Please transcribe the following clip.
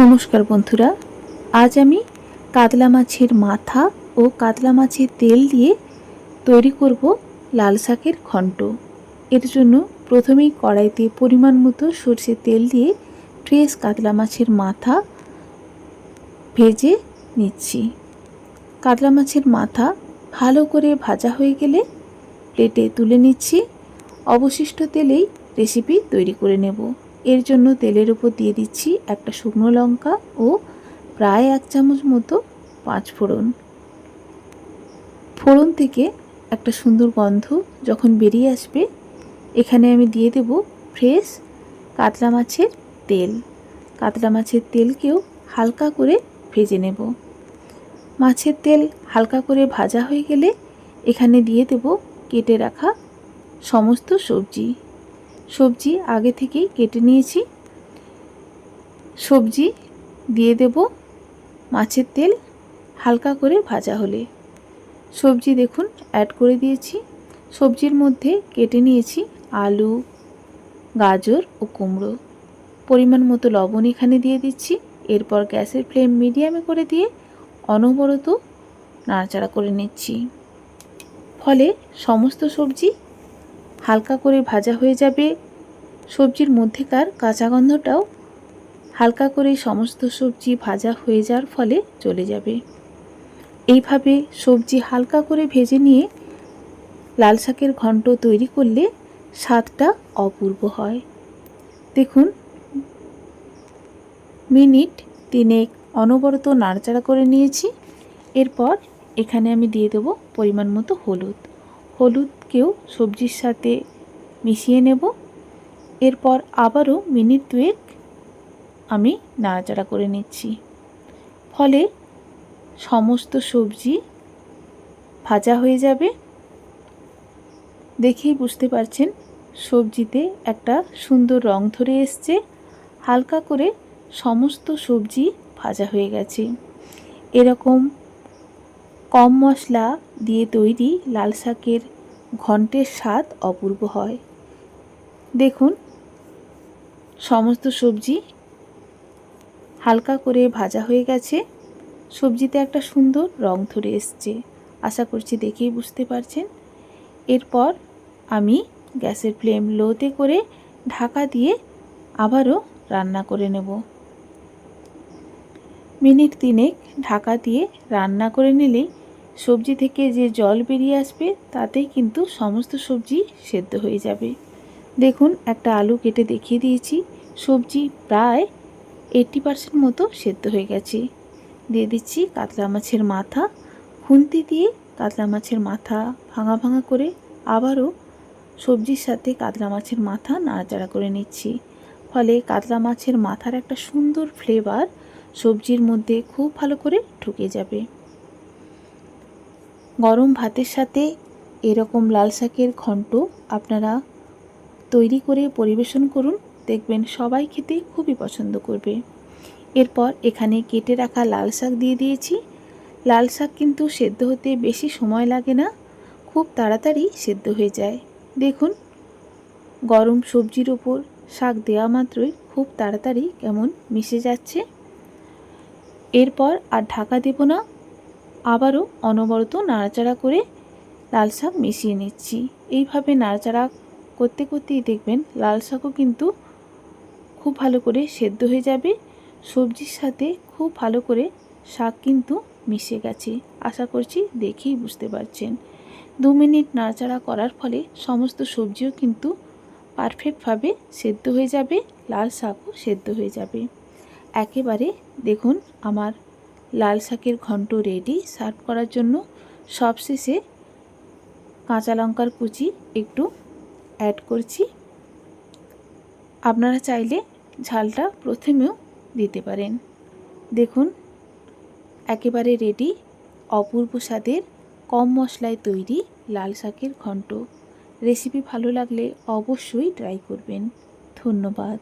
নমস্কার বন্ধুরা, আজ আমি কাতলা মাছের মাথা ও কাতলা মাছের তেল দিয়ে তৈরি করব লাল শাকের ঘন্ট। এর জন্য প্রথমেই কড়াইতে পরিমাণ মতো সরষের তেল দিয়ে ফ্রেশ কাতলা মাছের মাথা ভেজে নিচ্ছি। কাতলা মাছের মাথা ভালো করে ভাজা হয়ে গেলে প্লেটে তুলে নিচ্ছি। অবশিষ্ট তেলেই রেসিপি তৈরি করে নেব। এর জন্য তেলের উপর দিয়ে দিচ্ছি একটা শুকনো লঙ্কা ও প্রায় 1 চামচ মতো 5 ফোড়ন। ফোড়ন থেকে একটা সুন্দর গন্ধ যখন বেরিয়ে আসবে, এখানে আমি দিয়ে দেব ফ্রেশ কাতলা মাছের তেল। কাতলা মাছের তেলকেও হালকা করে ভেজে নেব। মাছের তেল হালকা করে ভাজা হয়ে গেলে এখানে দিয়ে দেব কেটে রাখা সমস্ত সবজি আগে থেকেই কেটে নিয়েছি। সবজি দিয়ে দেব মাছের তেল হালকা করে ভাজা হলে। সবজি দেখুন অ্যাড করে দিয়েছি। সবজির মধ্যে কেটে নিয়েছি আলু, গাজর ও কুমড়ো। পরিমাণ মতো লবণ এখানে দিয়ে দিচ্ছি। এরপর গ্যাসের ফ্লেম মিডিয়ামে করে দিয়ে অনবরত নাড়াচাড়া করে নিচ্ছি। ফলে সমস্ত সবজি হালকা করে ভাজা হয়ে যাবে। সবজির মধ্যেকার কাঁচা গন্ধটাও হালকা করে সমস্ত সবজি ভাজা হয়ে যাওয়ার ফলে চলে যাবে। এইভাবে সবজি হালকা করে ভেজে নিয়ে লাল শাকের ঘন্ট তৈরি করলে স্বাদটা অপূর্ব হয়। দেখুন, মিনিট 3 অনবরত নাড়াচাড়া করে নিয়েছি। এরপর এখানে আমি দিয়ে দেব পরিমাণ মতো হলুদকেও সবজির সাথে মিশিয়ে নেব। এরপর আবারও মিনিট 2 আমি নাড়াচাড়া করে নিচ্ছি। ফলে সমস্ত সবজি ভাজা হয়ে যাবে। দেখেই বুঝতে পারছেন সবজিতে একটা সুন্দর রং ধরে এসছে। হালকা করে সমস্ত সবজি ভাজা হয়ে গেছে। এরকম কম মশলা দিয়ে তৈরি লাল শাকের ঘন্টের স্বাদ অপূর্ব হয়। দেখুন, সমস্ত সবজি হালকা করে ভাজা হয়ে গেছে। সবজিতে একটা সুন্দর রং ধরে এসছে। আশা করছি দেখেই বুঝতে পারছেন। এরপর আমি গ্যাসের ফ্লেম লোতে করে ঢাকা দিয়ে আবারও রান্না করে নেব। মিনিট 3 ঢাকা দিয়ে রান্না করে নিলেই সবজি থেকে যে জল বেরিয়ে আসবে তাতেই কিন্তু সমস্ত সবজি সেদ্ধ হয়ে যাবে। দেখুন, একটা আলু কেটে দেখিয়ে দিয়েছি। সবজি প্রায় 80% মতো সেদ্ধ হয়ে গেছে। দিয়ে দিচ্ছি কাতলা মাছের মাথা। খুন্তি দিয়ে কাতলা মাছের মাথা ভাঙা ভাঙা করে আবারও সবজির সাথে কাতলা মাছের মাথা নাড়াচাড়া করে নিচ্ছি। ফলে কাতলা মাছের মাথার একটা সুন্দর ফ্লেভার সবজির মধ্যে খুব ভালো করে ঢুকে যাবে। গরম ভাতের সাথে এরকম লাল শাকের ঘন্ট আপনারা তৈরি করে পরিবেশন করুন, দেখবেন সবাই খেতে খুবই পছন্দ করবে। এরপর এখানে কেটে রাখা লাল শাক দিয়ে দিয়েছি। লাল শাক কিন্তু সেদ্ধ হতে বেশি সময় লাগে না, খুব তাড়াতাড়ি সেদ্ধ হয়ে যায়। দেখুন, গরম সবজির ওপর শাক দেওয়া মাত্রই খুব তাড়াতাড়ি কেমন মিশে যাচ্ছে। এরপর আর ঢাকা দেব না, আবারও অনবরত নাড়াচাড়া করে লাল শাক মিশিয়ে নিচ্ছি। এইভাবে নাড়াচাড়া করতে করতেই দেখবেন লাল শাকও কিন্তু খুব ভালো করে সেদ্ধ হয়ে যাবে। সবজির সাথে খুব ভালো করে শাক কিন্তু মিশে গেছে। আশা করছি দেখেই বুঝতে পারছেন। 2 মিনিট নাড়াচাড়া করার ফলে সমস্ত সবজিও কিন্তু পারফেক্টভাবে সেদ্ধ হয়ে যাবে, লাল শাকও সেদ্ধ হয়ে যাবে। একেবারে দেখুন, আমার লাল শাকের ঘন্ট রেডি সার্ভ করার জন্য। সবশেষে কাঁচা লঙ্কার কুচি একটু অ্যাড করছি। আপনারা চাইলে ঝালটা প্রথমেও দিতে পারেন। দেখুন, একেবারে রেডি অপূর্ব স্বাদের কম মশলায় তৈরি লাল শাকের ঘন্ট। রেসিপি ভালো লাগলে অবশ্যই ট্রাই করবেন। ধন্যবাদ।